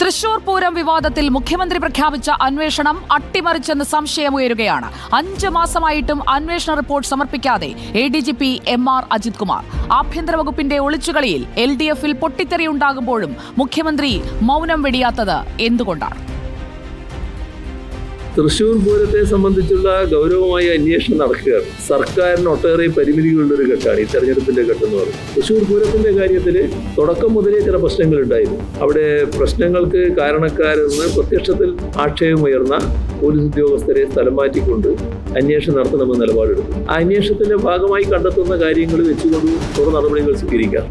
തൃശൂർ പൂരം വിവാദത്തിൽ മുഖ്യമന്ത്രി പ്രഖ്യാപിച്ച അന്വേഷണം അട്ടിമറിച്ചെന്ന് സംശയമുയരുകയാണ്. 5 മാസമായിട്ടും അന്വേഷണ റിപ്പോർട്ട് സമർപ്പിക്കാതെ ADGP MR അജിത് കുമാർ. ആഭ്യന്തര വകുപ്പിന്റെ ഒളിച്ചുകളിയിൽ LDF-ൽ പൊട്ടിത്തെറിയുണ്ടാകുമ്പോഴും മുഖ്യമന്ത്രി മൗനം വെടിയാത്തത് എന്തുകൊണ്ടാണ്? തൃശൂർ പൂരത്തെ സംബന്ധിച്ചുള്ള ഗൗരവമായ അന്വേഷണം നടക്കുകയാണ്. സർക്കാരിന് ഒട്ടേറെ പരിമിതികളുടെ ഒരു ഘട്ടമാണ് ഈ തെരഞ്ഞെടുപ്പിന്റെ ഘട്ടം എന്ന് പറയുന്നത്. തൃശൂർ പൂരത്തിന്റെ കാര്യത്തിൽ തുടക്കം മുതലേ ചില പ്രശ്നങ്ങളുണ്ടായിരുന്നു. അവിടെ പ്രശ്നങ്ങൾക്ക് കാരണക്കാരെന്ന് പ്രത്യക്ഷത്തിൽ ആക്ഷേപമുയർന്ന പോലീസ് ഉദ്യോഗസ്ഥരെ സ്ഥലം മാറ്റിക്കൊണ്ട് അന്വേഷണം നടത്തണമെന്ന് നിലപാടെടുത്തു. ആ അന്വേഷണത്തിന്റെ ഭാഗമായി കണ്ടെത്തുന്ന കാര്യങ്ങൾ വെച്ചുകൊണ്ട് തുടർ നടപടികൾ സ്വീകരിക്കാം.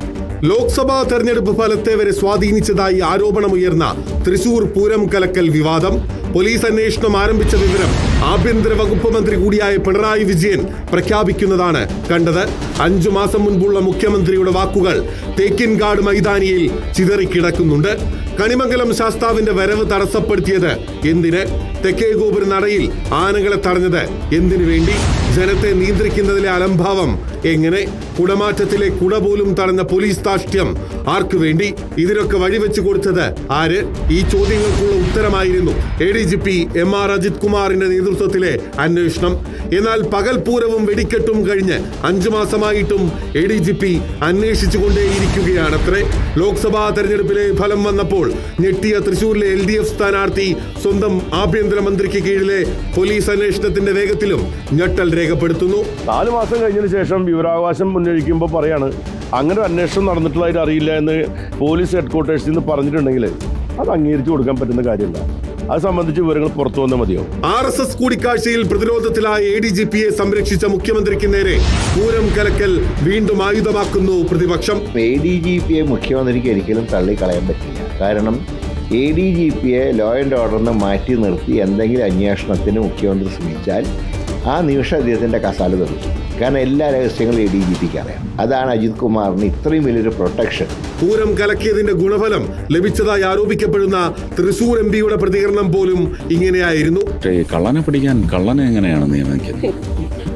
ലോക്സഭാ തെരഞ്ഞെടുപ്പ് ഫലത്തെ വരെ സ്വാധീനിച്ചതായി ആരോപണമുയർന്ന തൃശൂർ പൂരം കലക്കൽ വിവാദം. പോലീസ് അന്വേഷണം ആരംഭിച്ച വിവരം ആഭ്യന്തര വകുപ്പ് മന്ത്രി കൂടിയായ പിണറായി വിജയൻ പ്രഖ്യാപിക്കുന്നതാണ് കണ്ടത്. 5 മാസം മുൻപുള്ള മുഖ്യമന്ത്രിയുടെ വാക്കുകൾ തേക്കിൻകാട് മൈതാനിയിൽ ചിതറിക്കിടക്കുന്നുണ്ട്. കണിമംഗലം ശാസ്താവിന്റെ വരവ് തടസ്സപ്പെടുത്തിയത് എന്തിന്? തെക്കേ ഗോപുര നടയിൽ ആനകളെ തടഞ്ഞത് എന്തിനു വേണ്ടി? ജനത്തെ നിയന്ത്രിക്കുന്നതിലെ അലംഭാവം എങ്ങനെ? കുടമാറ്റത്തിലെ കുട പോലും തടഞ്ഞ പോലീസ് ധാർഷ്ട്യം ആർക്കു വേണ്ടി? ഇതിനൊക്കെ വഴിവെച്ചു കൊടുത്തത് ആര്? ഈ ചോദ്യങ്ങൾക്കുള്ള ഉത്തരമായിരുന്നു ADGP MR അജിത് കുമാറിന്റെ നേതൃത്വത്തിലെ അന്വേഷണം. എന്നാൽ പകൽപൂരവും വെടിക്കെട്ടും കഴിഞ്ഞ് 5 മാസമായിട്ടും ADGP അന്വേഷിച്ചുകൊണ്ടേയിരിക്കുകയാണത്രേ. ലോക്സഭാ തെരഞ്ഞെടുപ്പിലെ ഫലം വന്നപ്പോൾ ഞെട്ടിയ തൃശൂരിലെ LDF സ്ഥാനാർത്ഥി സ്വന്തം ആഭ്യന്തരമന്ത്രിക്ക് കീഴിലെ പോലീസ് അന്വേഷണത്തിന്റെ വേഗത്തിലും ഞെട്ടൽ രേഖപ്പെടുത്തുന്നു. 4 മാസം കഴിഞ്ഞതിന് ശേഷം വിവരാവകാശം ഉന്നയിക്കുമ്പോൾ പറയാണ് അങ്ങനെ അന്വേഷണം നടന്നിട്ടുള്ളതായിട്ട് അറിയില്ല എന്ന് പോലീസ് ഹെഡ്ക്വാർട്ടേഴ്സിൽ നിന്ന് പറഞ്ഞിട്ടുണ്ടെങ്കിൽ അത് അംഗീകരിച്ചു കൊടുക്കാൻ പറ്റുന്ന കാര്യമില്ല. അത് സംബന്ധിച്ച് വിവരങ്ങൾ പുറത്തു വന്നാൽ മതിയോ? RSS കൂടിക്കാഴ്ചയിൽ പ്രതിരോധത്തിലായ ADGPയെ സംരക്ഷിച്ച മുഖ്യമന്ത്രിക്ക് നേരെ പൂരം കലക്കൽ വീണ്ടും ആയുധമാക്കുന്നു പ്രതിപക്ഷം. ADGPയെ മുഖ്യമന്ത്രിക്ക് ഒരിക്കലും തള്ളിക്കളയാൻ പറ്റില്ല. കാരണം ADGPയെ ലോ ആൻഡ് ഓർഡറിന് മാറ്റി നിർത്തി എന്തെങ്കിലും അന്വേഷണത്തിന് മുഖ്യമന്ത്രി ശ്രമിച്ചാൽ ആ നിമിഷം അദ്ദേഹത്തിൻ്റെ കസാല തെറിക്കും. കാരണം എല്ലാ രഹസ്യങ്ങളും ADGPക്ക് അറിയാം. അതാണ് അജിത് കുമാറിന് ഇത്രയും വലിയൊരു പ്രൊട്ടക്ഷൻ. പൂരം കലക്കിയതിന്റെ ഗുണഫലം ലഭിച്ചതായി ആരോപിക്കപ്പെടുന്ന തൃശൂർ MP-യുടെ പ്രതികരണം പോലും ഇങ്ങനെയായിരുന്നു. കള്ളനെ പിടിക്കാൻ കള്ളനെ എങ്ങനെയാണ് നിയമിക്കുന്നത്?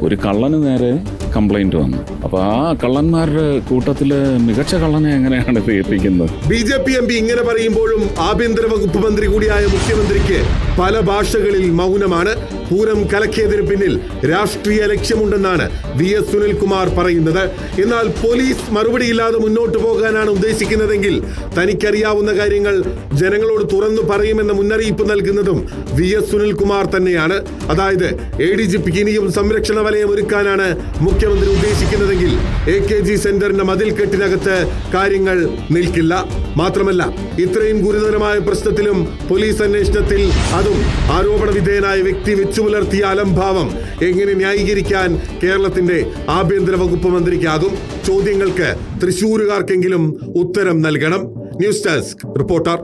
ഒരു കള്ളന് നേരെ കംപ്ലൈന്റ് വന്നു. അപ്പൊ ആ കള്ളന്മാരുടെ കൂട്ടത്തില് മികച്ച കള്ളനെ എങ്ങനെയാണ് ഏൽപ്പിക്കുന്നത്? BJP MP ഇങ്ങനെ പറയുമ്പോഴും ആഭ്യന്തര വകുപ്പ് മന്ത്രി കൂടിയായ മുഖ്യമന്ത്രിക്ക് പല ഭാഷകളിൽ മൗനമാണ്. പൂരം കലക്കിയതിന് പിന്നിൽ രാഷ്ട്രീയ ലക്ഷ്യമുണ്ടെന്നാണ് VS സുനിൽകുമാർ പറയുന്നത്. എന്നാൽ പോലീസ് മറുപടിയില്ലാതെ മുന്നോട്ട് പോകാനാണ് ഉദ്ദേശിക്കുന്നതെങ്കിൽ തനിക്കറിയാവുന്ന കാര്യങ്ങൾ ജനങ്ങളോട് തുറന്നു പറയുമെന്ന മുന്നറിയിപ്പ് നൽകുന്നതും VS സുനിൽകുമാർ തന്നെയാണ്. അതായത് ADGPക്ക് ഇനിയും സംരക്ഷണ വലയം ഒരുക്കാനാണ് മുഖ്യമന്ത്രി ഉദ്ദേശിക്കുന്നതെങ്കിൽ AKG സെന്ററിന്റെ മതിൽക്കെട്ടിനകത്ത് കാര്യങ്ങൾ നിൽക്കില്ല. മാത്രമല്ല ഇത്രയും ഗുരുതരമായ പ്രശ്നത്തിലും പോലീസ് അന്വേഷണത്തിൽ അതും ആരോപണ വിധേയനായ വ്യക്തി വെച്ചു പുലർത്തിയ അലംഭാവം എങ്ങനെ ന്യായീകരിക്കാൻ കേരളത്തിന്റെ ആഭ്യന്തര വകുപ്പ് മന്ത്രിക്കാകും? ചോദ്യങ്ങൾക്ക് തൃശൂരുകാർക്കെങ്കിലും ഉത്തരം നൽകണം. News desk reporter.